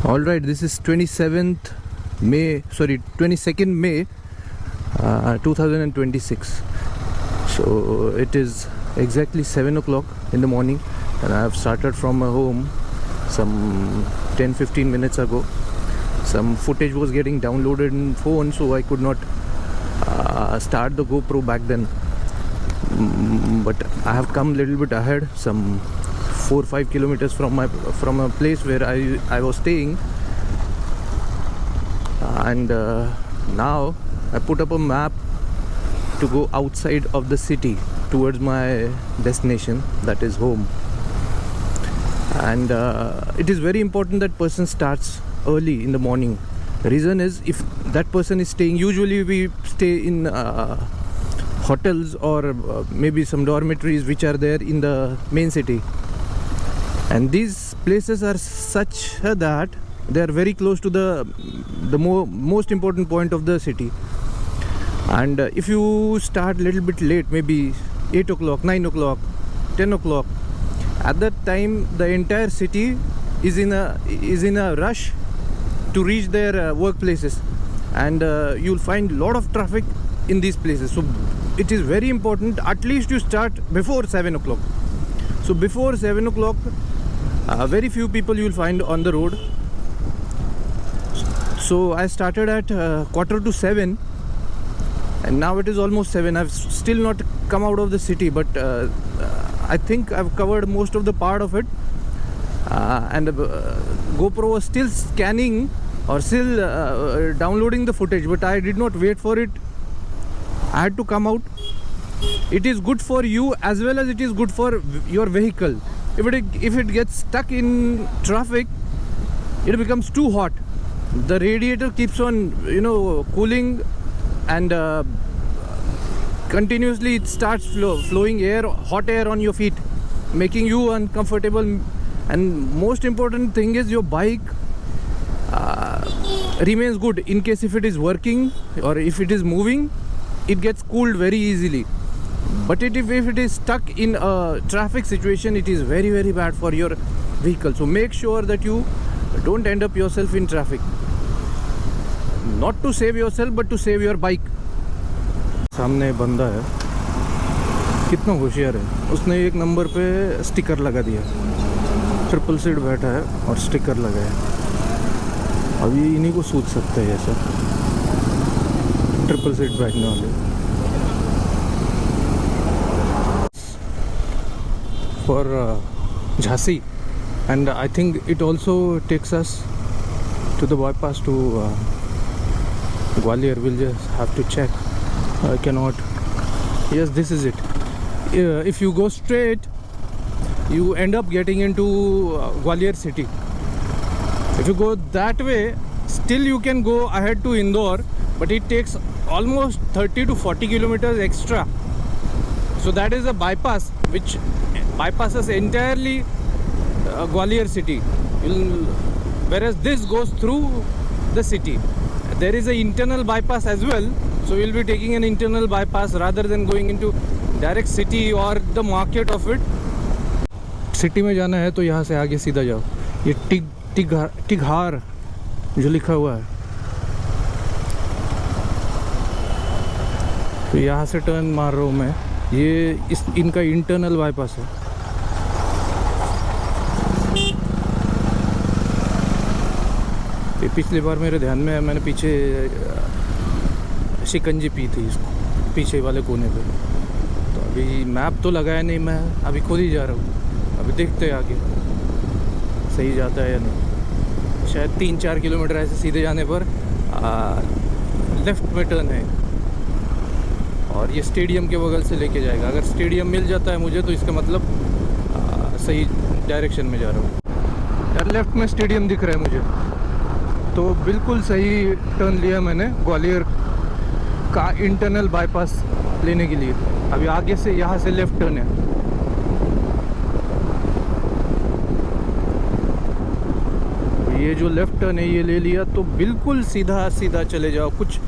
All right, this is 22nd May 2026. So it is exactly 7 o'clock in the morning and I have started from my home some 10-15 minutes ago. Some footage was getting downloaded in phone, so I could not start the GoPro back then. But I have come a little bit ahead, some 4-5 kilometers from a place where I was staying, and now I put up a map to go outside of the city towards my destination, that is home. And it is very important that person starts early in the morning. The reason is, if that person is staying, usually we stay in hotels or maybe some dormitories which are there in the main city, and these places are such that they are very close to the most important point of the city. And if you start a little bit late, maybe 8 o'clock, 9 o'clock, 10 o'clock, at that time the entire city is in a rush to reach their workplaces, and you'll find a lot of traffic in these places. So it is very important at least you start before 7 o'clock. So before 7 o'clock, very few people you'll find on the road. So I started at 6:45, and now it is almost 7. I've still not come out of the city, but I think I've covered most of the part of it, and GoPro was still scanning or still downloading the footage, but I did not wait for it. I had to come out. It is good for you as well as it is good for your vehicle. If it gets stuck in traffic, it becomes too hot. The radiator keeps on cooling, and continuously it starts flowing hot air on your feet, making you uncomfortable. And most important thing is, your bike remains good in case if it is working or if it is moving, it gets cooled very easily. But if it is stuck in a traffic situation, it is very, very bad for your vehicle. So make sure that you don't end up yourself in traffic. Not to save yourself, but to save your bike. सामने बंदा है, कितना होशियार है, उसने एक number पे sticker लगा दिया, ट्रिपल सीट बैठा है और स्टिकर लगा है. अब ये इन्हीं को सूझ सकता है ऐसा, ट्रिपल सीट बैठने वाले. For Jhansi, and I think it also takes us to the bypass to Gwalior. We'll just have to check. I cannot. Yes, this is it. If you go straight, you end up getting into Gwalior city. If you go that way, still you can go ahead to Indore, but it takes almost 30 to 40 kilometers extra. So that is a bypass which bypasses entirely Gwalior city, whereas this goes through the city. There is an internal bypass as well, so we'll be taking an internal bypass rather than going into direct city or the market of it. City में जाना है तो यहाँ से आगे सीधा जाओ. ये टिगहार जो लिखा हुआ है, तो यहाँ से टर्न मार रहा हूँ मैं. ये इनका इंटरनल बाईपास है. ये पिछली बार मेरे ध्यान में है, मैंने पीछे शिकंजी पी थी इसको पीछे वाले कोने पे. तो अभी मैप तो लगाया नहीं मैं, अभी खुद ही जा रहा हूँ. अभी देखते हैं आगे सही जाता है या नहीं. शायद 3-4 किलोमीटर ऐसे सीधे जाने पर लेफ़्ट में टर्न है, और ये स्टेडियम के बगल से लेके जाएगा. अगर स्टेडियम मिल जाता है मुझे, तो इसका मतलब सही डायरेक्शन में जा रहा हूँ. यार लेफ़्ट में स्टेडियम दिख रहा है मुझे, तो बिल्कुल सही टर्न लिया मैंने ग्वालियर का इंटरनल बाईपास लेने के लिए. अभी आगे से यहाँ से लेफ़्ट टर्न है. ये जो लेफ़्ट टर्न है ये ले लिया, तो बिल्कुल सीधा सीधा चले जाओ. कुछ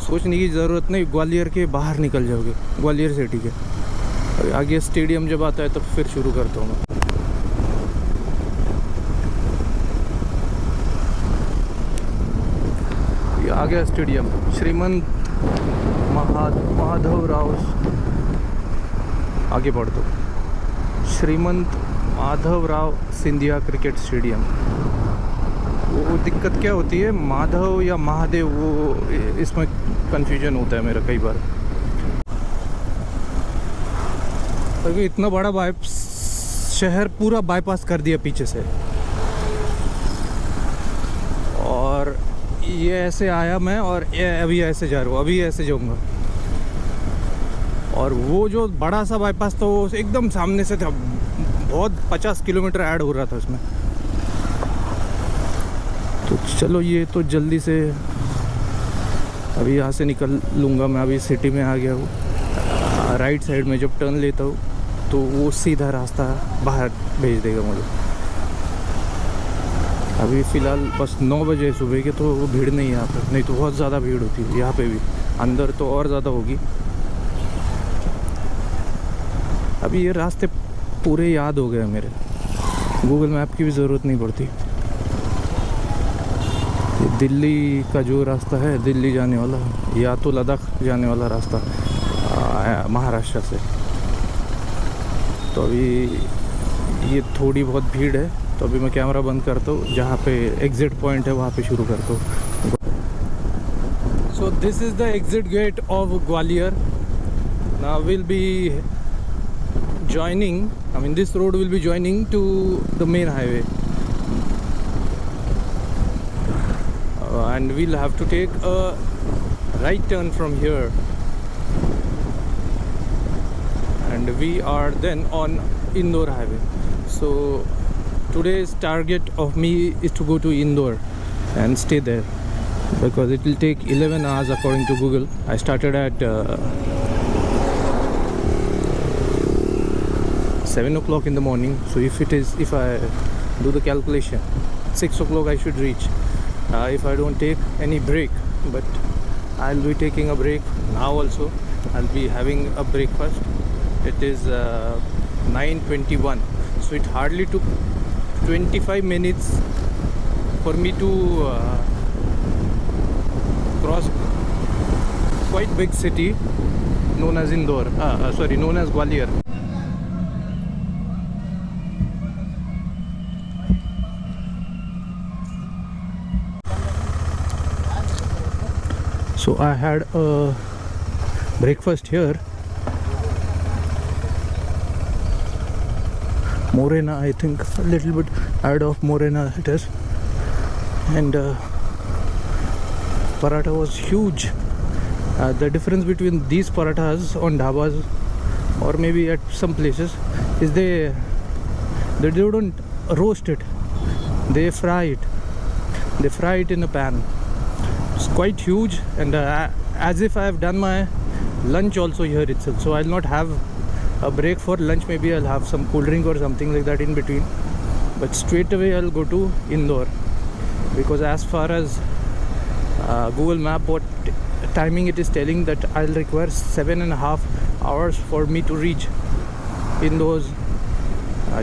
सोचने की ज़रूरत नहीं, ग्वालियर के बाहर निकल जाओगे, ग्वालियर सिटी के. आगे स्टेडियम जब आता है तब फिर शुरू करता हूँ मैं. आ गया स्टेडियम, श्रीमंत माधवराव, आगे बढ़ दो, श्रीमंत माधवराव सिंधिया क्रिकेट स्टेडियम। वो दिक्कत क्या होती है, माधव या महादेव, वो इसमें कंफ्यूजन होता है मेरा कई बार। तो इतना बड़ा शहर पूरा बाईपास कर दिया पीछे से, और ये ऐसे आया मैं, और अभी ऐसे जा रहा हूँ, अभी ऐसे जाऊँगा। और वो जो बड़ा सा बाईपास तो एकदम सामने से था, बहुत 50 किलोमीटर ऐड हो रहा था उसमें। तो चलो ये तो जल्दी से अभी यहाँ से निकल लूँगा मैं। अभी सिटी में आ गया हूँ। राइट साइड में जब टर्न लेता हूँ तो वो सीधा रास्ता बाहर भेज देगा मुझे। अभी फ़िलहाल बस 9 बजे सुबह के, तो भीड़ नहीं है यहाँ पर, नहीं तो बहुत ज़्यादा भीड़ होती है यहाँ पे भी, अंदर तो और ज़्यादा होगी। अभी ये रास्ते पूरे याद हो गए मेरे, गूगल मैप की भी ज़रूरत नहीं पड़ती। ये दिल्ली का जो रास्ता है, दिल्ली जाने वाला, या तो लद्दाख जाने वाला रास्ता महाराष्ट्र से। तो अभी ये थोड़ी बहुत भीड़ है, तो अभी मैं कैमरा बंद करता हूँ, जहाँ पे एग्ज़िट पॉइंट है वहाँ पे शुरू करता हूँ। So this is the exit gate of Gwalior. Now will be joining, I mean this road will be joining to the main highway, and we'll have to take a right turn from here, and we are then on Indore highway. So today's target of me is to go to Indore and stay there, because it will take 11 hours according to Google. I started at 7 o'clock in the morning, so if I do the calculation, 6 o'clock I should reach, if I don't take any break. But I'll be taking a break now also. I'll be having a breakfast. It is 9:21, so it hardly took 25 minutes for me to cross quite big city known as Indore, known as Gwalior. So I had a breakfast here, Morena, I think a little bit add of Morena it is, and paratha was huge. The difference between these parathas on dhabas or maybe at some places is they don't roast it, they fry it in a pan. It's quite huge, and as if I have done my lunch also here itself. So I'll not have a break for lunch, maybe I'll have some cool drink or something like that in between, but straight away I'll go to Indore, because as far as Google Map, what timing it is telling, that I'll require 7.5 hours for me to reach Indore's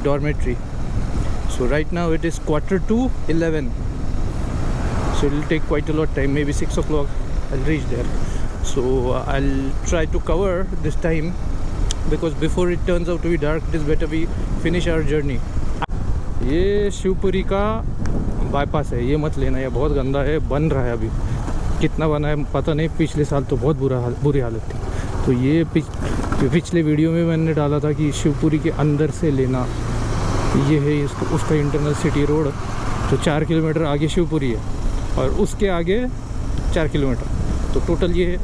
dormitory. So right now it is 11:15, so it will take quite a lot of time. Maybe 6 o'clock I'll reach there. So I'll try to cover this time, because before it turns out to be dark, it is better we finish our journey. ये शिवपुरी का bypass है, ये मत लेना, ये बहुत गंदा है, बन रहा है अभी। कितना बना है पता नहीं, पिछले साल तो बहुत बुरी हालत थी। तो ये पिछले वीडियो में मैंने डाला था कि शिवपुरी के अंदर से लेना। ये है उसका इंटरनल सिटी रोड। तो 4 किलोमीटर आगे शिवपुरी है, और उसके आगे 4 किलोमीटर, तो टोटल ये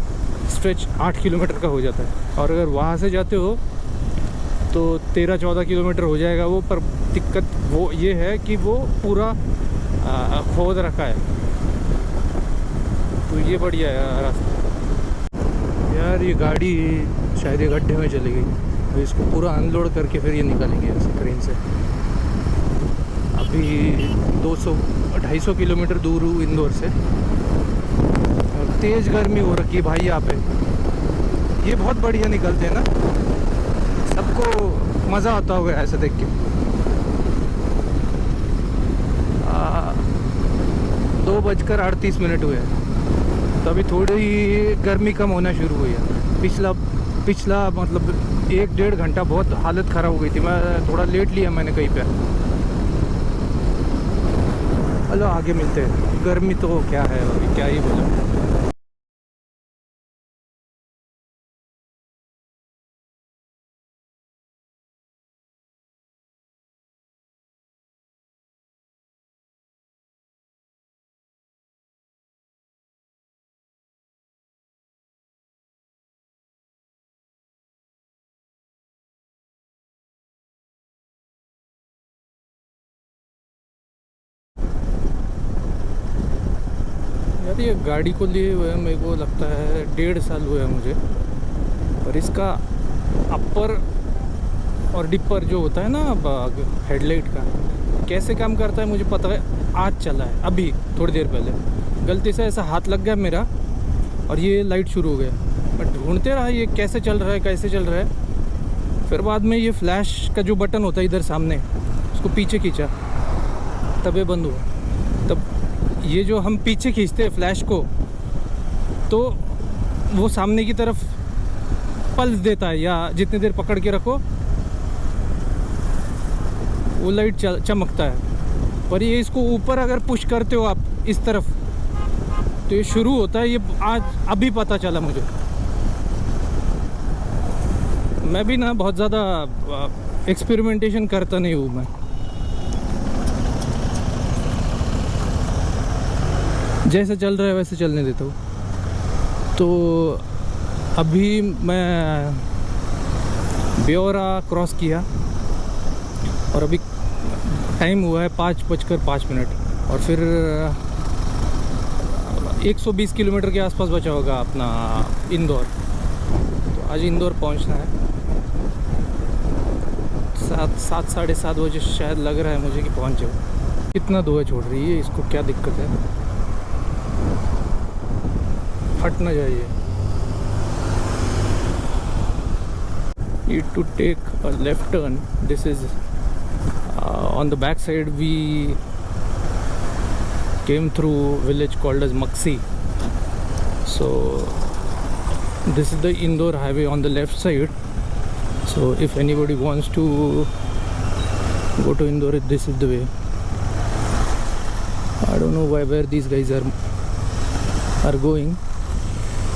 स्ट्रेच 8 किलोमीटर का हो जाता है। और अगर वहाँ से जाते हो तो 13-14 किलोमीटर हो जाएगा वो। पर दिक्कत वो ये है कि वो पूरा खोद रखा है, तो ये बढ़िया है रास्ता। यार ये गाड़ी शायद ये गड्ढे में चली गई, तो इसको पूरा अनलोड करके फिर ये निकालेंगे ऐसे क्रेन से। अभी 200-250 किलोमीटर दूर हूँ इंदौर से, और तेज़ गर्मी हो रखी है भाई यहाँ पे। ये बहुत बढ़िया निकलते हैं ना, सबको मज़ा आता होगा ऐसे देख के। 2:38 हुए हैं। तो अभी थोड़ी गर्मी कम होना शुरू हुई है। पिछला मतलब 1-1.5 घंटा बहुत हालत ख़राब हो गई थी। मैं थोड़ा लेट लिया मैंने कहीं पे। चलो आगे मिलते हैं। गर्मी तो क्या है अभी, क्या ही बोला। यार ये गाड़ी को लिए हुए मेरे को लगता है 1.5 साल हुआ है मुझे। और इसका अपर और डिपर जो होता है ना हेडलाइट का, कैसे काम करता है मुझे पता है। आज चला है, अभी थोड़ी देर पहले गलती से ऐसा हाथ लग गया मेरा और ये लाइट शुरू हो गया। मैं ढूंढते रहा ये कैसे चल रहा है, कैसे चल रहा है। फिर बाद में ये फ्लैश का जो बटन होता है इधर सामने, उसको पीछे खींचा तब ये बंद हुआ। तब ये जो हम पीछे खींचते हैं फ्लैश को, तो वो सामने की तरफ पल्स देता है, या जितनी देर पकड़ के रखो वो लाइट चमकता है। पर ये इसको ऊपर अगर पुश करते हो आप इस तरफ, तो ये शुरू होता है। ये आज अभी पता चला मुझे। मैं भी ना बहुत ज़्यादा एक्सपेरिमेंटेशन करता नहीं हूँ मैं। जैसे चल रहा है वैसे चलने देता हूँ। तो अभी मैं ब्योरा क्रॉस किया और अभी टाइम हुआ है 5:05 और फिर 120 किलोमीटर के आसपास बचा होगा अपना इंदौर। तो आज इंदौर पहुंचना है 7-7:30 बजे शायद लग रहा है मुझे कि पहुंच जाऊँ। कितना धुआं छोड़ रही है, इसको क्या दिक्कत है, फट ना जाइए। Need to take a left turn. This is on the back side. We came through village called as Maksi. So this is the Indore highway on the left side. So if anybody wants to go to Indore, this is the way. I don't know where these guys are going.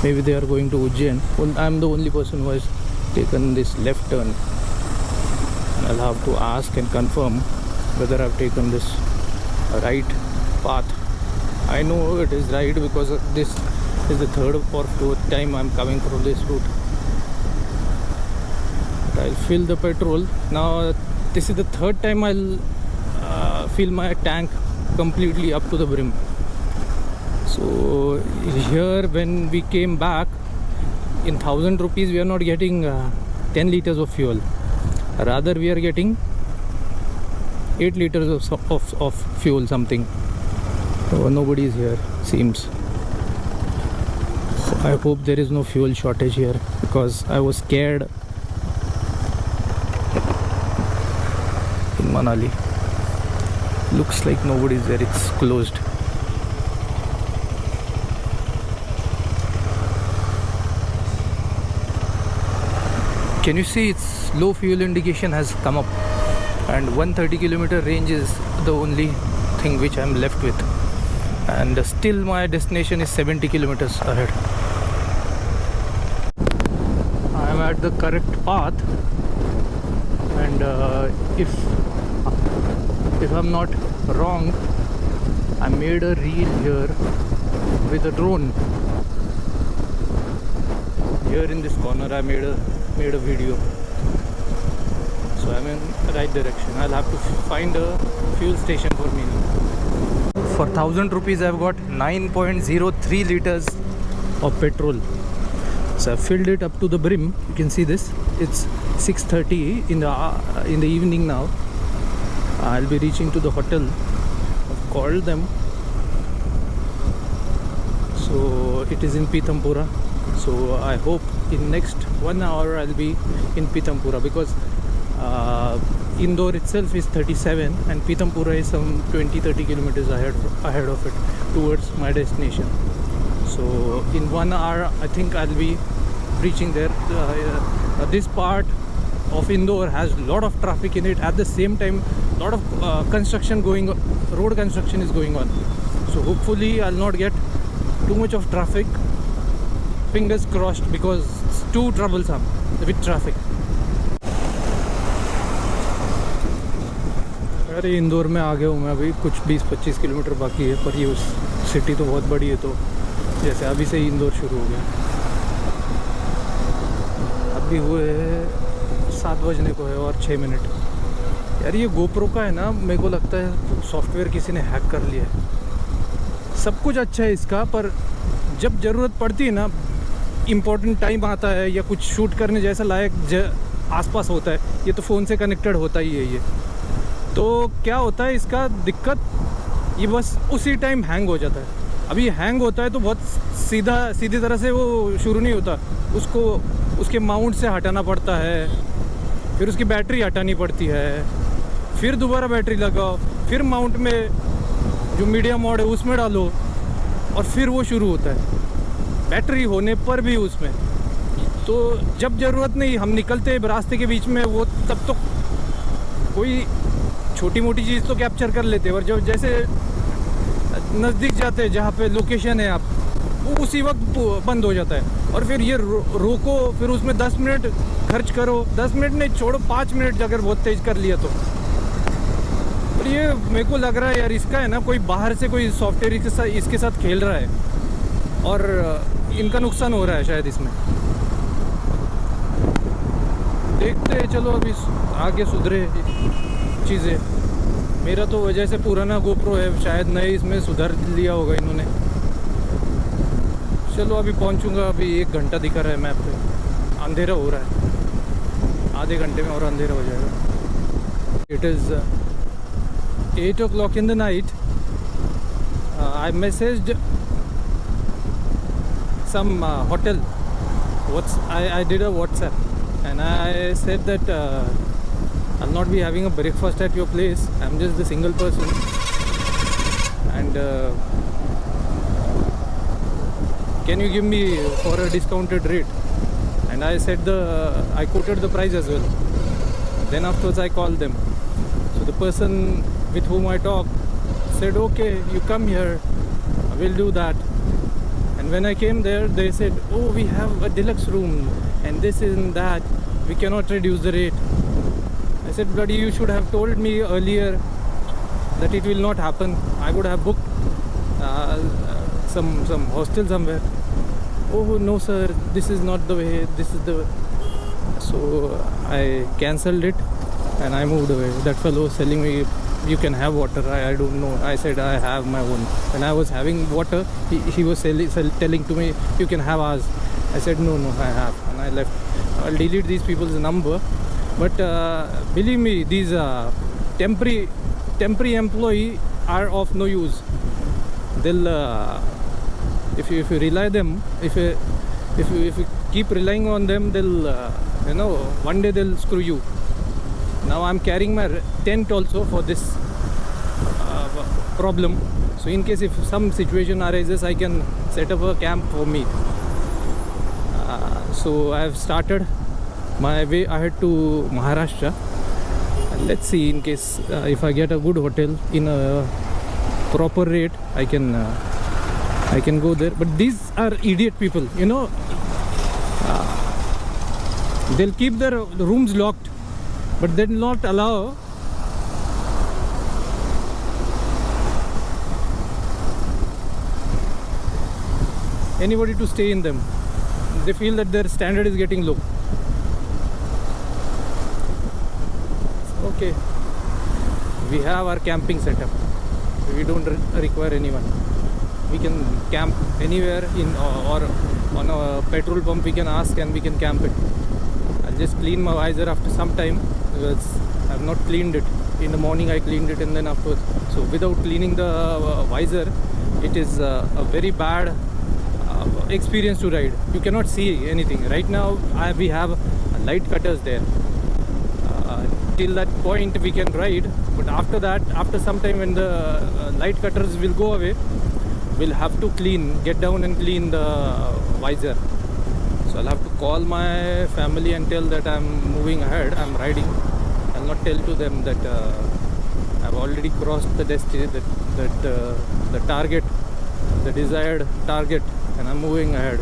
Maybe they are going to Ujjain. I'm the only person who has taken this left turn. I'll have to ask and confirm whether I've taken this right path. I know it is right because this is the third or fourth time I'm coming through this route. But I'll fill the petrol. Now this is the third time I'll fill my tank completely up to the brim. So here when we came back, in 1,000 rupees we are not getting 10 liters of fuel. Rather we are getting 8 liters of fuel something. So nobody is here seems. I hope there is no fuel shortage here because I was scared in Manali. Looks like nobody is there, it's closed. Can you see its low fuel indication has come up, and 130 kilometer range is the only thing which I'm left with, and still my destination is 70 kilometers ahead. I'm at the correct path, and if I'm not wrong, I made a reel here with a drone. Here in this corner I made a video, so I'm in the right direction. I'll have to find a fuel station for me now. For 1,000 rupees I've got 9.03 liters of petrol. So I filled it up to the brim. You can see this. It's 6:30 in the evening now. I'll be reaching to the hotel. I've called them. So it is in Pitampura. So I hope in next 1 hour I'll be in Pitampura, because Indore itself is 37 and Pitampura is some 20-30 kilometers ahead of it towards my destination. So in 1 hour, I think I'll be reaching there. This part of Indore has a lot of traffic in it. At the same time, lot of construction going, road construction is going on. So hopefully I'll not get too much of traffic. Fingers crossed, because it's too troublesome with traffic. अरे इंदौर में आ गया हूँ मैं अभी, कुछ 20-25 kilometre बाकी है, पर ये उस सिटी तो बहुत बड़ी है, तो जैसे अभी से ही इंदौर शुरू हो गया। अभी हुए 7 बजने को है और 6 मिनट। यार ये गोप्रो का है ना, मेरे को लगता है सॉफ्टवेयर किसी ने हैक कर लिया है। सब कुछ अच्छा है इसका, पर जब ज़रूरत पड़ती है ना, इम्पोर्टेंट टाइम आता है या कुछ शूट करने जैसा लायक आसपास होता है, ये तो फ़ोन से कनेक्टेड होता ही है ये। तो क्या होता है इसका दिक्कत, ये बस उसी टाइम हैंग हो जाता है। अभी हैंग होता है तो बहुत सीधी तरह से वो शुरू नहीं होता, उसको उसके माउंट से हटाना पड़ता है, फिर उसकी बैटरी हटानी पड़ती है, फिर दोबारा बैटरी लगाओ, फिर माउंट में जो मीडिया मोड है उसमें डालो, और फिर वो शुरू होता है बैटरी होने पर भी उसमें। तो जब ज़रूरत नहीं, हम निकलते रास्ते के बीच में, वो तब तो कोई छोटी मोटी चीज़ तो कैप्चर कर लेते हैं, और जब जैसे नज़दीक जाते हैं जहाँ पे लोकेशन है आप, वो उसी वक्त बंद हो जाता है। और फिर ये रोको, फिर उसमें 10 मिनट खर्च करो, 10 मिनट नहीं छोड़ो 5 मिनट अगर बहुत तेज़ कर लिया तो। और ये मेरे को लग रहा है यार, इसका है ना कोई बाहर से कोई सॉफ्टवेयर इसके साथ खेल रहा है, और इनका नुकसान हो रहा है शायद इसमें। देखते हैं, चलो अभी आगे सुधरे चीज़ें। मेरा तो वजह से पुराना गोप्रो है, शायद नए इसमें सुधार लिया होगा इन्होंने। चलो अभी पहुंचूंगा, अभी 1 घंटा दिखा रहा है मैप पे, अंधेरा हो रहा है, आधे घंटे में और अंधेरा हो जाएगा। It is 8 o'clock in the night. I messaged some hotel. I did a WhatsApp and I said that I'll not be having a breakfast at your place. I'm just the single person, and can you give me for a discounted rate? And I said I quoted the price as well. Then afterwards I called them. So the person with whom I talked said, okay, you come here, we'll do that. And when I came there, they said, oh, we have a deluxe room and this and that, we cannot reduce the rate. I said, bloody, you should have told me earlier that it will not happen. I would have booked some hostel somewhere. Oh no sir, this is not the way, this is the way. So I cancelled it and I moved away. That fellow was telling me, you can have water. I don't know. I said I have my own. When I was having water, he was telling to me, you can have ours. I said no, I have, and I left. I'll delete these people's number, but believe me, these temporary employee are of no use. They'll if you rely them, if you keep relying on them, they'll one day they'll screw you. Now I'm carrying my tent also for this problem. So in case if some situation arises, I can set up a camp for me. So I have started my way ahead to Maharashtra. And let's see, in case if I get a good hotel in a proper rate, I can go there. But these are idiot people, they'll keep their rooms locked, but they'll not allow anybody to stay in them. They feel that their standard is getting low. Okay, we have our camping setup. We don't require anyone. We can camp anywhere or on a petrol pump. We can ask and we can camp it. I'll just clean my visor after some time because I've not cleaned it. In the morning I cleaned it, and then afterwards. So without cleaning the visor, it is a very bad experience to ride. You cannot see anything. Right now we have light cutters there. Till that point we can ride, but after that, after some time when the light cutters will go away, will have to get down and clean the visor. So I'll have to call my family and tell that I'm moving ahead, I'm riding. I'll not tell to them that I've already crossed the destiny, the target, the desired target, and I'm moving ahead.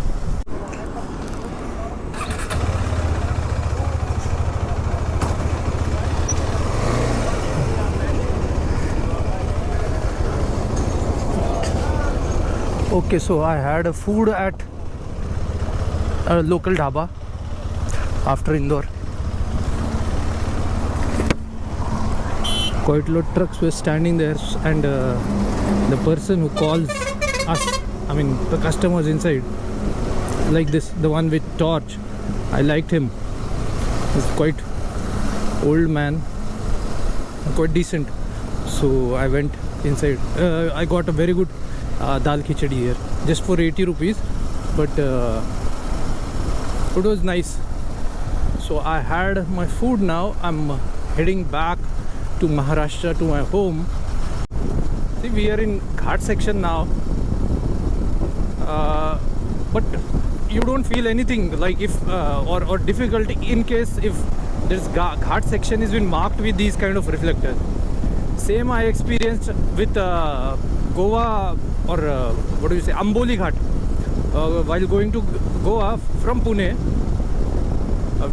Okay, so I had a food at a local dhaba after Indore. Quite a lot of trucks were standing there, and the person who calls us, I mean the customers inside, like this, the one with torch, I liked him. He's quite old man, quite decent. So I went inside. I got a very good dal khichdi here, just for 80 rupees, but it was nice. So I had my food. Now I'm heading back to Maharashtra, to my home. See, we are in Ghat section now, but you don't feel anything like if or difficulty in case if this Ghat section has been marked with these kind of reflectors. Same I experienced with Goa, or what do you say, Amboli Ghat. While going to Goa from Pune,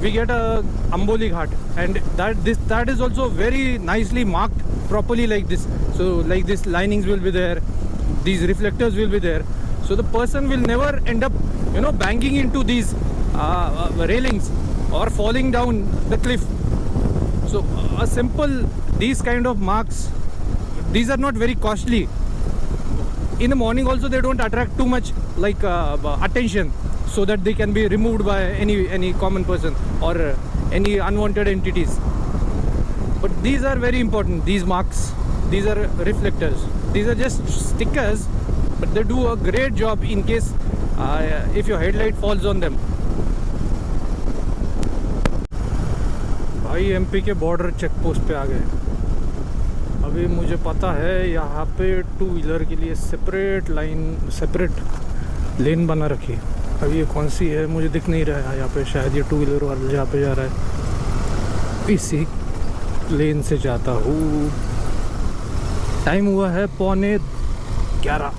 we get a Amboli Ghat, and that is also very nicely marked properly like this. So like this, linings will be there, these reflectors will be there, so the person will never end up, you know, banging into these railings or falling down the cliff. So a simple, these kind of marks, these are not very costly. In the morning also they don't attract too much like attention, so that they can be removed by any common person or any unwanted entities. But these are very important, these marks. These are reflectors. These are just stickers, but they do a great job in case if your headlight falls on them. भाई MP के border check post पे आ गए. अभी मुझे पता है यहाँ पे टू व्हीलर के लिए सेपरेट लेन बना रखी है. अब ये कौन सी है मुझे दिख नहीं रहा है यहाँ पे. शायद ये टू व्हीलर वाला जहाँ पे जा रहा है इसी लेन से जाता हूँ. टाइम हुआ है 11:15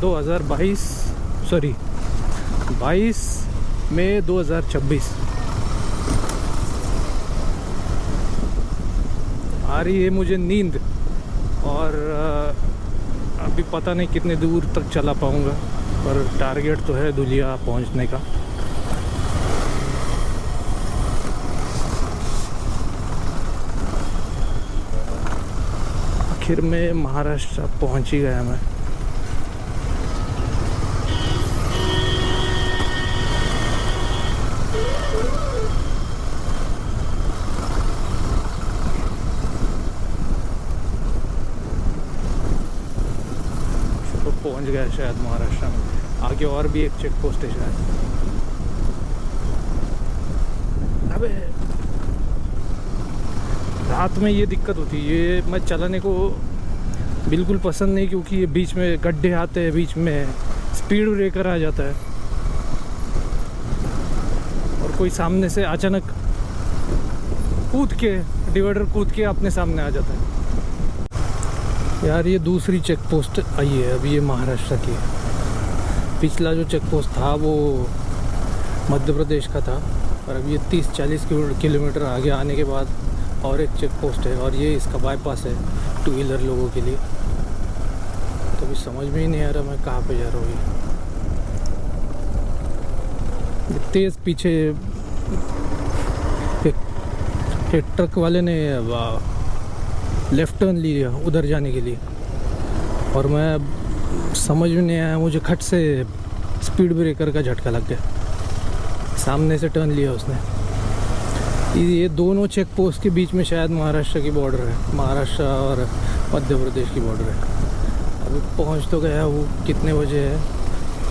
2022, सॉरी 22 मई 2026. आ रही है मुझे नींद, और अभी पता नहीं कितने दूर तक चला पाऊँगा, पर टारगेट तो है धुलिया पहुँचने का. आखिर में महाराष्ट्र पहुँच ही गया मैं. पहुंच गया शायद महाराष्ट्र में. आगे और भी एक चेक पोस्ट है शायद. अबे रात में ये दिक्कत होती है, ये मैं चलाने को बिल्कुल पसंद नहीं, क्योंकि ये बीच में गड्ढे आते हैं, बीच में स्पीड ब्रेकर आ जाता है, और कोई सामने से अचानक डिवाइडर कूद के अपने सामने आ जाता है. यार ये दूसरी चेक पोस्ट आई है अभी, ये महाराष्ट्र की. पिछला जो चेक पोस्ट था वो मध्य प्रदेश का था, और अब ये 30-40 किलोमीटर आगे आने के बाद और एक चेक पोस्ट है, और ये इसका बाईपास है टू व्हीलर लोगों के लिए. तो अभी समझ में ही नहीं आ रहा मैं कहाँ पे जा रहा हूँ. ये तेज़ पीछे एक ट्रक वाले ने लेफ़्ट टर्न लिया उधर जाने के लिए, और मैं समझ में नहीं आया, मुझे खट से स्पीड ब्रेकर का झटका लग गया. सामने से टर्न लिया उसने. ये दोनों चेक पोस्ट के बीच में शायद महाराष्ट्र की बॉर्डर है, महाराष्ट्र और मध्य प्रदेश की बॉर्डर है. अभी पहुंच तो गया वो. कितने बजे है?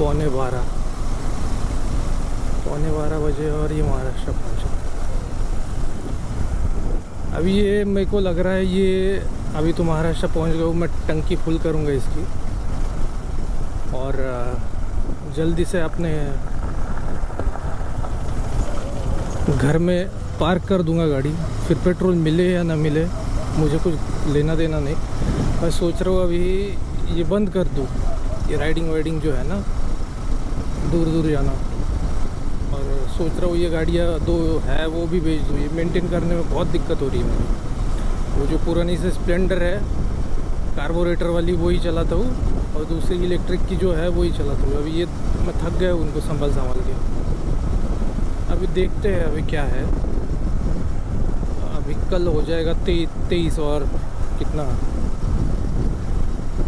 11:15 बजे, और ये महाराष्ट्र पहुंचा. अभी ये मेरे को लग रहा है ये अभी तो महाराष्ट्र पहुंच गया हूँ मैं। टंकी फुल करूँगा इसकी और जल्दी से अपने घर में पार्क कर दूंगा गाड़ी। फिर पेट्रोल मिले या ना मिले मुझे कुछ लेना देना नहीं। मैं सोच रहा हूँ अभी ये बंद कर दूँ, ये राइडिंग वाइडिंग जो है ना, दूर दूर जाना। और सोच रहा हूँ ये गाड़ियाँ दो है वो भी बेच दूँ। ये मेंटेन करने में बहुत दिक्कत हो रही है मुझे। वो जो पुरानी से स्प्लेंडर है कार्बोरेटर वाली वही चलाता हूँ और दूसरी इलेक्ट्रिक की जो है वही चलाता हूँ। अभी ये मैं थक गया उनको संभाल के। अभी देखते हैं अभी क्या है। अभी कल हो जाएगा 23 और कितना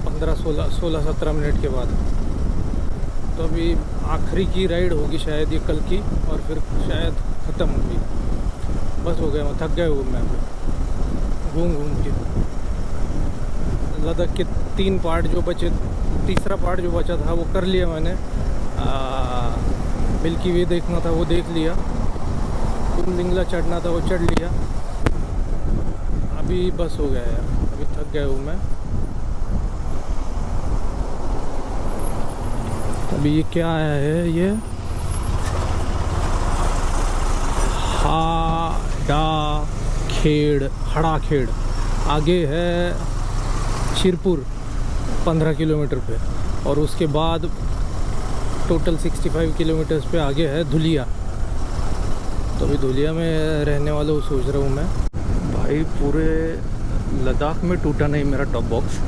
15-16-17 मिनट के बाद। तो अभी आखिरी की राइड होगी शायद ये कल की और फिर शायद ख़त्म होगी। बस हो गया, मैं थक गया हूँ मैं अभी घूम के। लद्दाख के 3 पार्ट जो बचे, तीसरा पार्ट जो बचा था वो कर लिया मैंने। मिल्की वे देखना था वो देख लिया, कुंडिंगला चढ़ना था वो चढ़ लिया। अभी बस हो गया यार, अभी थक गया हूँ मैं। अभी ये क्या आया है, ये हड़ा खेड़ आगे है शिरपुर 15 किलोमीटर पे, और उसके बाद टोटल 65 किलोमीटर्स पे आगे है धुलिया। तो अभी धुलिया में रहने वाला हूँ सोच रहा हूँ मैं। भाई पूरे लद्दाख में टूटा नहीं मेरा टॉप बॉक्स,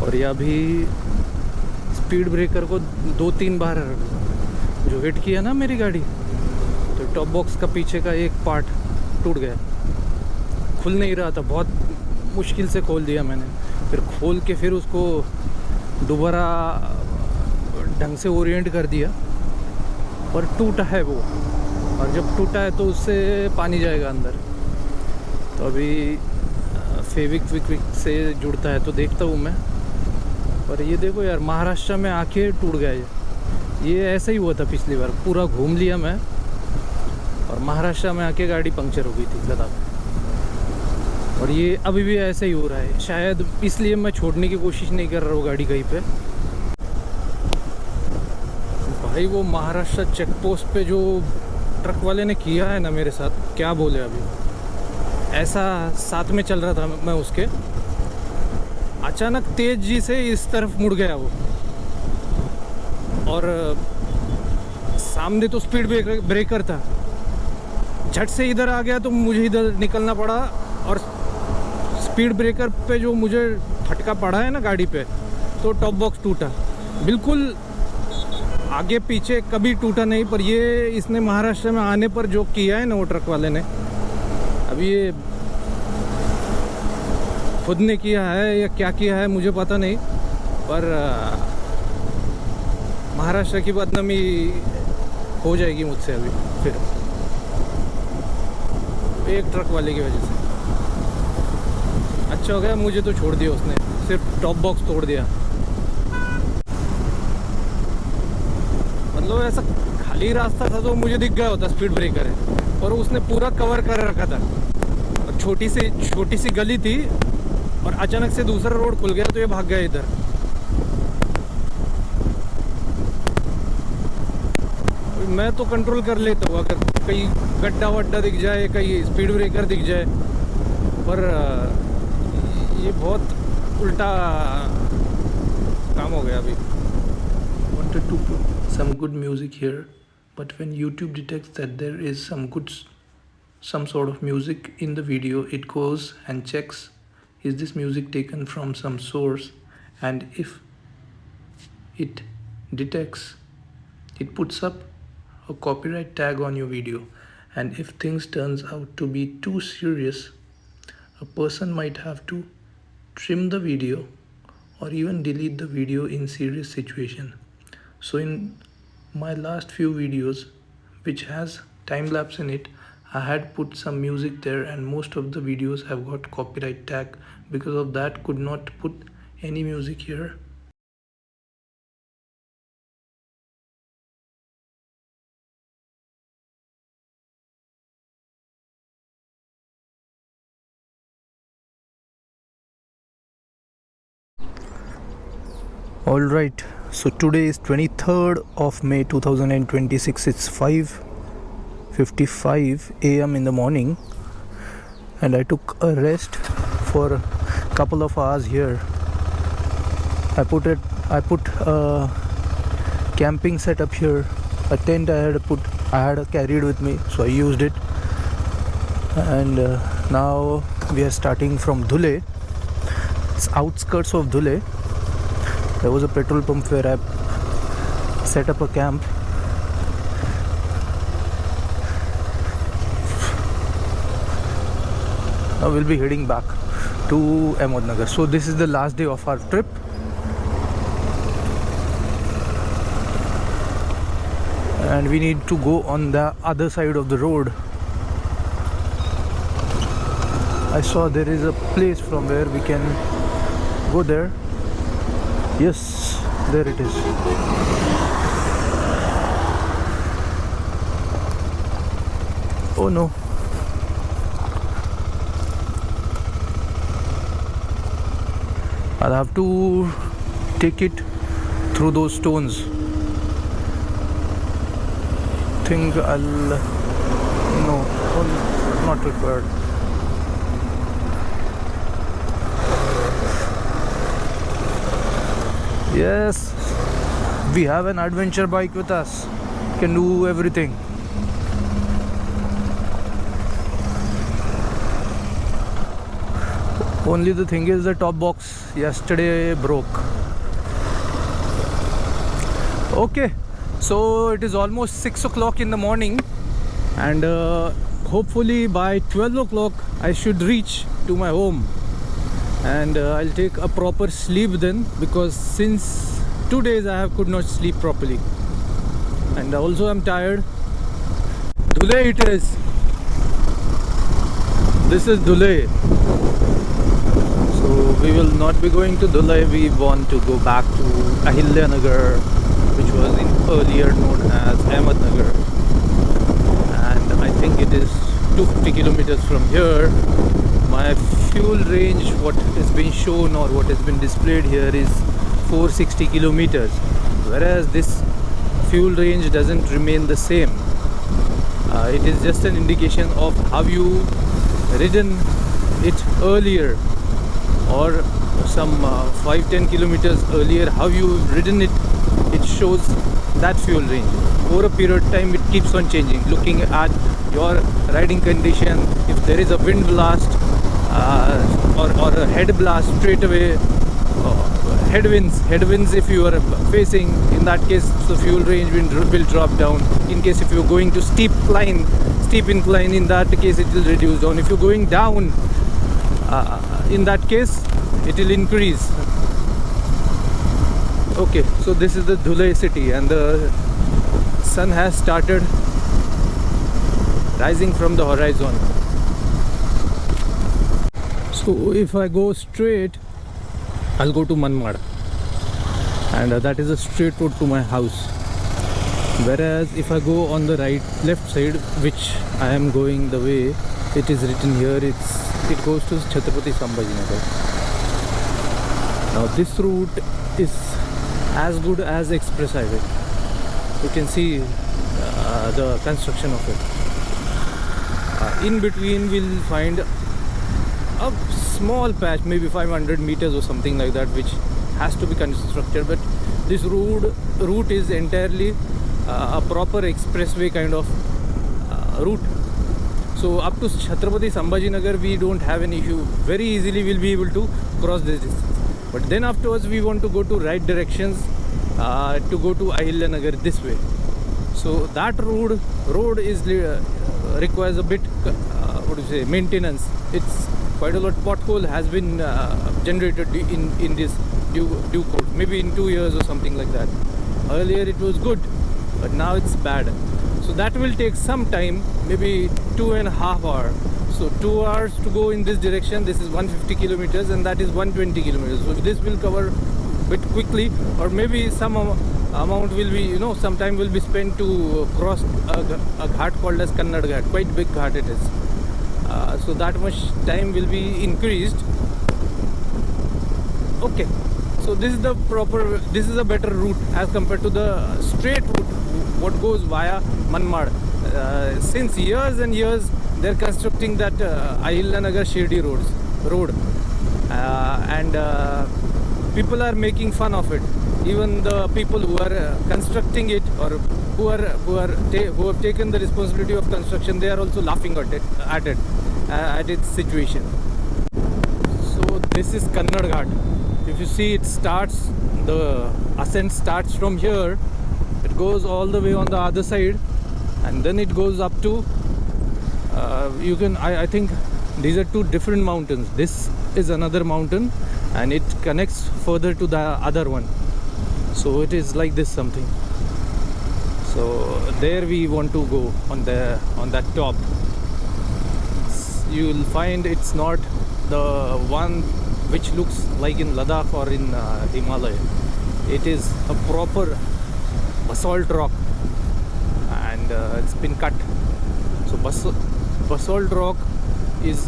और ये अभी स्पीड ब्रेकर को 2-3 बार जो हिट किया ना मेरी गाड़ी, तो टॉप बॉक्स का पीछे का एक पार्ट टूट गया। खुल नहीं रहा था, बहुत मुश्किल से खोल दिया मैंने। फिर खोल के फिर उसको दोबारा ढंग से ओरिएंट कर दिया, और टूटा है वो। और जब टूटा है तो उससे पानी जाएगा अंदर। तो अभी फेविक से जुड़ता है तो देखता हूँ मैं। पर ये देखो यार, महाराष्ट्र में आके टूट गया ये ऐसा ही हुआ था पिछली बार। पूरा घूम लिया मैं और महाराष्ट्र में आके गाड़ी पंक्चर हो गई थी लद्दाख में। और ये अभी भी ऐसा ही हो रहा है, शायद इसलिए मैं छोड़ने की कोशिश नहीं कर रहा हूँ गाड़ी कहीं पे। भाई वो महाराष्ट्र चेक पोस्ट पे जो ट्रक वाले ने किया है ना मेरे साथ, क्या बोले। अभी ऐसा साथ में चल रहा था मैं उसके, अचानक तेजी से इस तरफ मुड़ गया वो, और सामने तो स्पीड ब्रेकर था। झट से इधर आ गया तो मुझे इधर निकलना पड़ा, और स्पीड ब्रेकर पे जो मुझे फटका पड़ा है ना गाड़ी पे, तो टॉप बॉक्स टूटा। बिल्कुल आगे पीछे कभी टूटा नहीं, पर ये इसने महाराष्ट्र में आने पर जो किया है ना वो ट्रक वाले ने, अभी ये खुद ने किया है या क्या किया है मुझे पता नहीं, पर महाराष्ट्र की बदनामी हो जाएगी मुझसे अभी फिर, एक ट्रक वाले की वजह से। अच्छा हो गया मुझे तो छोड़ दिया उसने, सिर्फ टॉप बॉक्स तोड़ दिया। मतलब ऐसा खाली रास्ता था तो मुझे दिख गया होता स्पीड ब्रेकर है, और उसने पूरा कवर कर रखा था। और छोटी सी गली थी, और अचानक से दूसरा रोड खुल गया तो ये भाग गया इधर। मैं तो कंट्रोल कर लेता हूँ, अगर कहीं गड्ढा वड्ढा दिख जाए, कहीं स्पीड ब्रेकर दिख जाए, पर ये बहुत उल्टा काम हो गया अभी। Wanted to put some good music here, but when YouTube detects that there is some sort of music in the video, it goes and checks, is this music taken from some source, and if it detects, it puts up a copyright tag on your video. And if things turns out to be too serious, a person might have to trim the video or even delete the video in serious situation. So in my last few videos, which has time lapse in it, I had put some music there, and most of the videos have got copyright tag. Because of that, could not put any music here. All right, so today is 23rd of May 2026. It's 5:55 a.m. in the morning, and I took a rest for a couple of hours here. I put a camping setup here. A tent I had carried with me, so I used it. And now we are starting from Dhule. It's outskirts of Dhule. There was a petrol pump where I set up a camp. Now we'll be heading back to Ahmednagar. So this is the last day of our trip. And we need to go on the other side of the road. I saw there is a place from where we can go there. Yes, there it is. Oh no. I'll have to take it through those stones. Think no, not required. Yes, we have an adventure bike with us. Can do everything. Only the thing is the top box yesterday broke. Okay, so it is almost 6 o'clock in the morning, and hopefully by 12 o'clock I should reach to my home. And I'll take a proper sleep then, because since 2 days I could not sleep properly, and also I'm tired. Dhule it is. This is Dhule. So we will not be going to Dhule. We want to go back to Ahilyanagar, which was earlier known as Ahmednagar, and I think it is 250 kilometers from here. My fuel range, what has been shown or what has been displayed here, is 460 kilometers, whereas this fuel range doesn't remain the same. It is just an indication of how you ridden it earlier, or some 5-10 kilometers earlier, how you ridden it. It shows that fuel range. Over a period of time it keeps on changing, looking at your riding condition. If there is a wind blast or a head blast straight away, headwinds if you are facing, in that case the fuel range will drop down. In case if you are going to steep incline, in that case it will reduce down. If you are going down, in that case it will increase. Okay, so this is the Dhule city, and the sun has started rising from the horizon. So if I go straight, I'll go to Manmad, and that is a straight road to my house. Whereas if I go on the left side, which I am going the way it is written here, it goes to Chhatrapati Sambhajinagar. Now this route is as good as express highway. You can see the construction of it. In between we'll find a small patch, maybe 500 meters or something like that, which has to be constructed, but this route is entirely a proper expressway kind of route. So up to Chhatrapati Sambhajinagar we don't have any issue. Very easily we'll be able to cross this distance. But then afterwards we want to go to right directions to go to Ahilyanagar this way. So that road is requires a bit maintenance. It's quite a lot. Pothole has been generated in this due course, maybe in 2 years or something like that. Earlier it was good, but now it's bad. So that will take some time, maybe 2.5 hours. So 2 hours to go in this direction. This is 150 kilometers, and that is 120 kilometers. So this will cover a bit quickly, or maybe some amount will be, some time will be spent to cross a ghat called as Kannad Ghat. Quite big ghat it is. So that much time will be increased. Okay. So this is a better route as compared to the straight route what goes via Manmad. Since years and years they're constructing that Ahilya Shirdi road, and people are making fun of it. Even the people who are constructing it, or who have taken the responsibility of construction, they are also laughing at its situation. So this is Kannad Ghat. If you see, the ascent starts from here, it goes all the way on the other side, and then it goes up to I think these are two different mountains. This is another mountain and it connects further to the other one, so it is like this something. So there we want to go on that top. You will find it's not the one which looks like in Ladakh or in Himalaya. It is a proper basalt rock, and it's been cut. So basalt rock is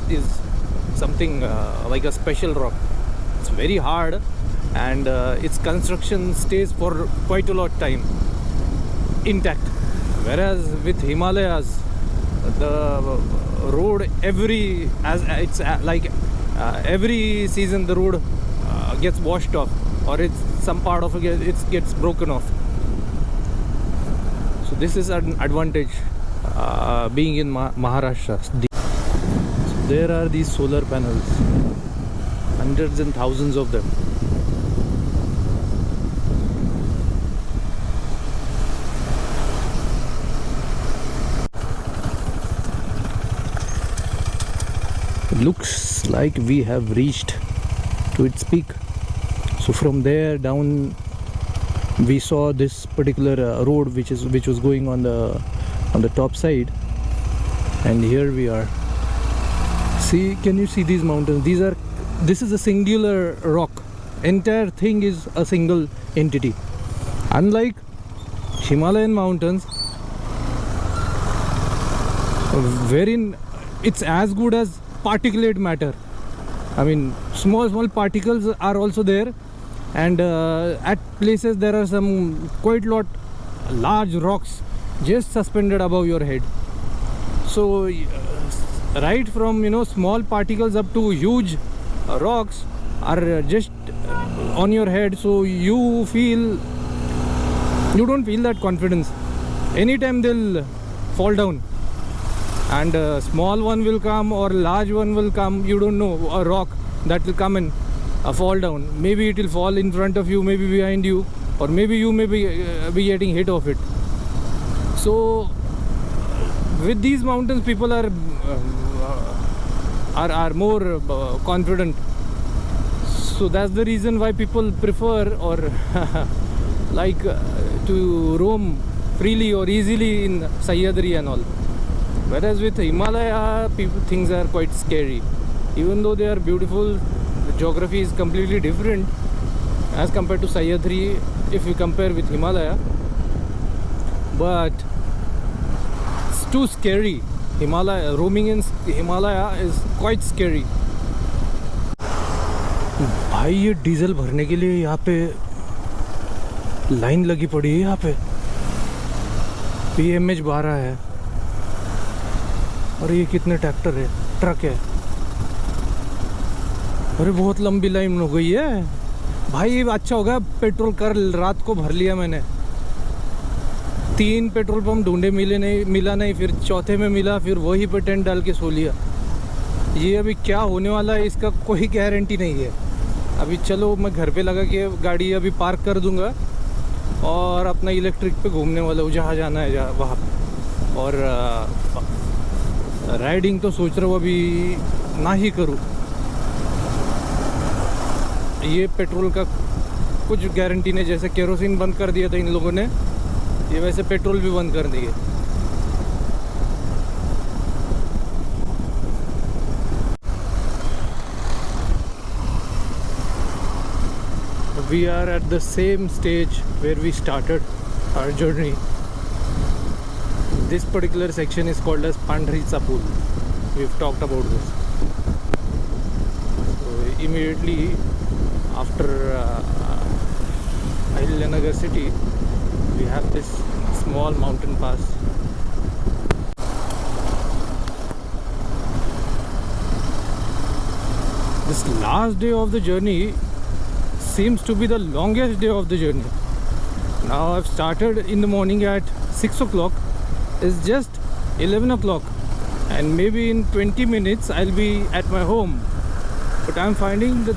something like a special rock. It's very hard, and its construction stays for quite a lot of time intact. Whereas with Himalayas, the road every season the road gets washed off, or some part of it gets broken off. So this is an advantage being in Maharashtra. So there are these solar panels, hundreds and thousands of them. Looks like we have reached to its peak. So from there down we saw this particular road which was going on the top side, and here we are. See, can you see these mountains? This is a singular rock. Entire thing is a single entity. Unlike Himalayan mountains, wherein it's as good as particulate matter. I mean, small particles are also there, and at places there are some quite large rocks just suspended above your head. So right from small particles up to huge rocks are just on your head. So you don't feel that confidence. Anytime they'll fall down, and a small one will come or large one will come. You don't know, a rock that will come and fall down. Maybe it will fall in front of you, maybe behind you, or maybe you may be getting hit of it. So with these mountains, people are more confident. So that's the reason why people prefer or like to roam freely or easily in Sahyadri and all. Whereas with Himalaya, things are quite scary. Even though they are beautiful, the geography is completely different as compared to Sahyadri if we compare with Himalaya. But it's too scary. Roaming in Himalaya is quite scary. भाई, ये diesel भरने के लिए यहाँ पे line लगी पड़ी है. यहाँ पे PMH 12 है, और ये कितने ट्रक है. अरे बहुत लंबी लाइन हो गई है भाई. अच्छा हो गया पेट्रोल कल रात को भर लिया मैंने. 3 पेट्रोल पंप ढूंढे, मिला नहीं. फिर चौथे में मिला, फिर वही पे टेंट डाल के सो लिया. ये अभी क्या होने वाला है इसका कोई गारंटी नहीं है. अभी चलो, मैं घर पे लगा के गाड़ी अभी पार्क कर दूंगा और अपना इलेक्ट्रिक पे घूमने वाला हूँ, जहाँ जाना है वहाँ पे. और राइडिंग तो सोच रहा हूँ अभी ना ही करूँ. ये पेट्रोल का कुछ गारंटी नहीं. जैसे केरोसिन बंद कर दिया था इन लोगों ने, ये वैसे पेट्रोल भी बंद कर दिए. We are at the same stage where we started our journey. This particular section is called as Pandharicha Pool. We've talked about this. So immediately after Ahilya city, we have this small mountain pass. This last day of the journey seems to be the longest day of the journey. Now I've started in the morning at 6 o'clock. It's just 11 o'clock, and maybe in 20 minutes I'll be at my home. But I'm finding that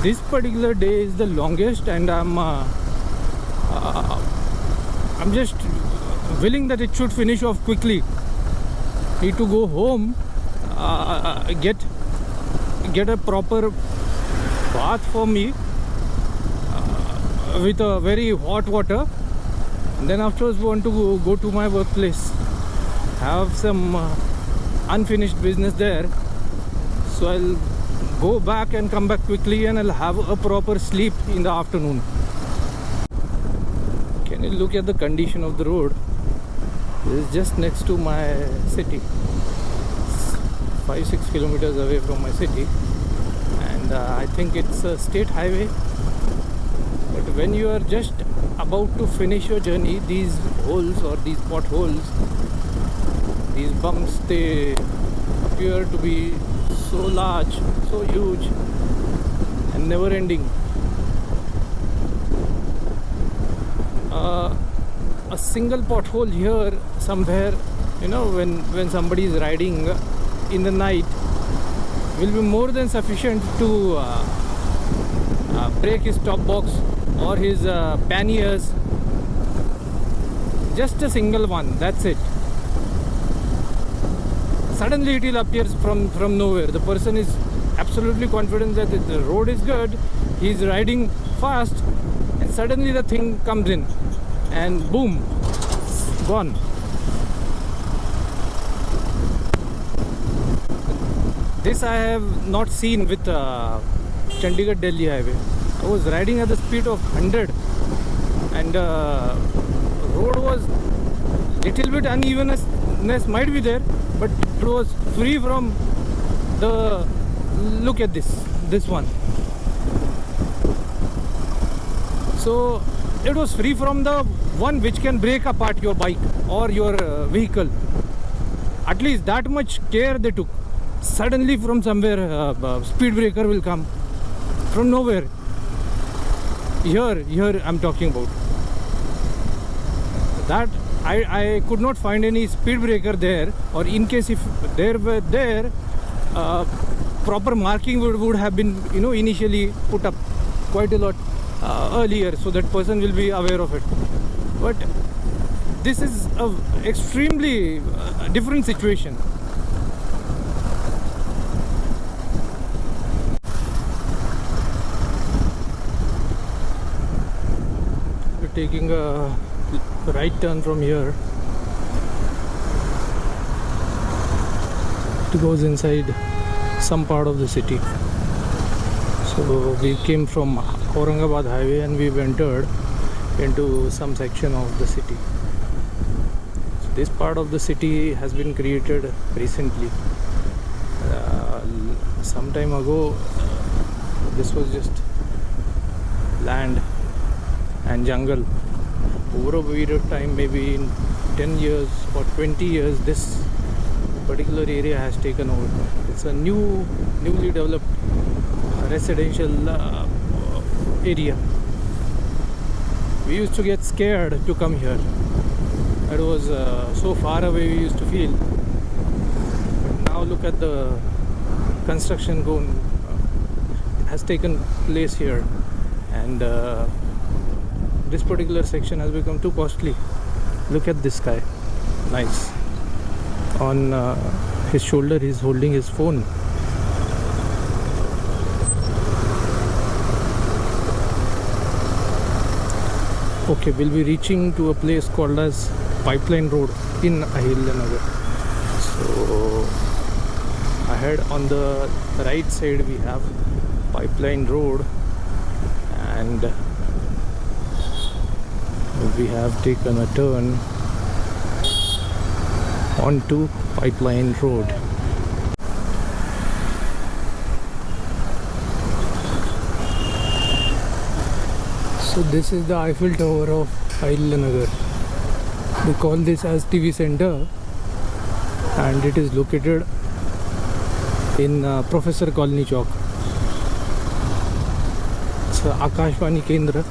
this particular day is the longest, and I'm just willing that it should finish off quickly. Need to go home, get a proper bath for me with a very hot water. And then afterwards want to go to my workplace, have some unfinished business there. So I'll go back and come back quickly, and I'll have a proper sleep in the afternoon. Can you look at the condition of the road? This is just next to my city, 5-6 kilometers away from my city, and I think it's a state highway. But when you are just about to finish your journey, these holes or these potholes, these bumps, they appear to be so large, so huge, and never ending. A single pothole here somewhere, when somebody is riding in the night, will be more than sufficient to break his top box or his panniers. Just a single one, that's it. Suddenly it will appear from nowhere. The person is absolutely confident that the road is good, he is riding fast, and suddenly the thing comes in and boom, gone. This I have not seen with Chandigarh Delhi highway. I was riding at the speed of 100, and road was little bit unevenness might be there, but it was free from the, look at this one. So it was free from the one which can break apart your bike or your vehicle. At least that much care they took. Suddenly from somewhere speed breaker will come from nowhere. Here I'm talking about that. I could not find any speed breaker there, or in case if there were there, proper marking would have been initially put up quite a lot earlier, so that person will be aware of it. But this is a extremely different situation. We're taking a right turn from here. It goes inside some part of the city. So we came from Aurangabad highway and we've entered into some section of the city. So this part of the city has been created recently. Some time ago, this was just land and jungle. Over a period of time, maybe in 10 years or 20 years, this particular area has taken over. It's a newly developed residential area. We used to get scared to come here. It was so far away we used to feel. But now look at the construction has taken place here, and this particular section has become too costly. Look at this guy, nice. On his shoulder he's holding his phone. Okay, we'll be reaching to a place called as Pipeline Road in Ahilya. So ahead on the right side we have Pipeline Road, and we have taken a turn onto Pipeline Road. So this is the Eiffel Tower of Ahilyanagar. They call this as TV Center, and it is located in Professor Colony Chowk. It's Akashvani Kendra.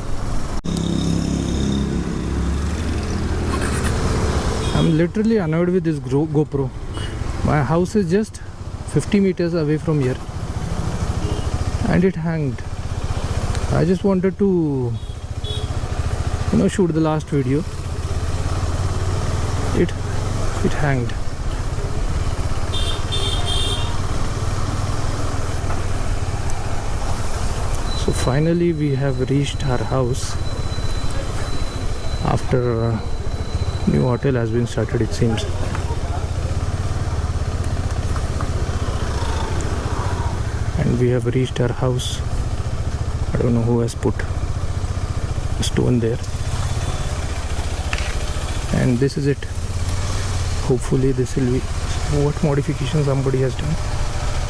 I'm literally annoyed with this GoPro. My house is just 50 meters away from here and it hanged. I just wanted to shoot the last video. It hanged. So finally we have reached our house after new hotel has been started, it seems. And we have reached our house. I don't know who has put a stone there. And this is it. Hopefully this will be what modification somebody has done.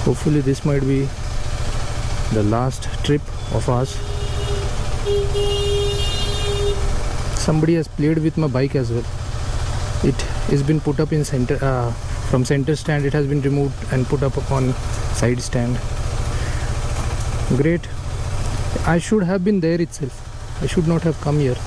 Hopefully this might be the last trip of ours. Somebody has played with my bike as well. It has been put up in center, from center stand it has been removed and put up upon side stand. Great. I should have been there itself. I should not have come here.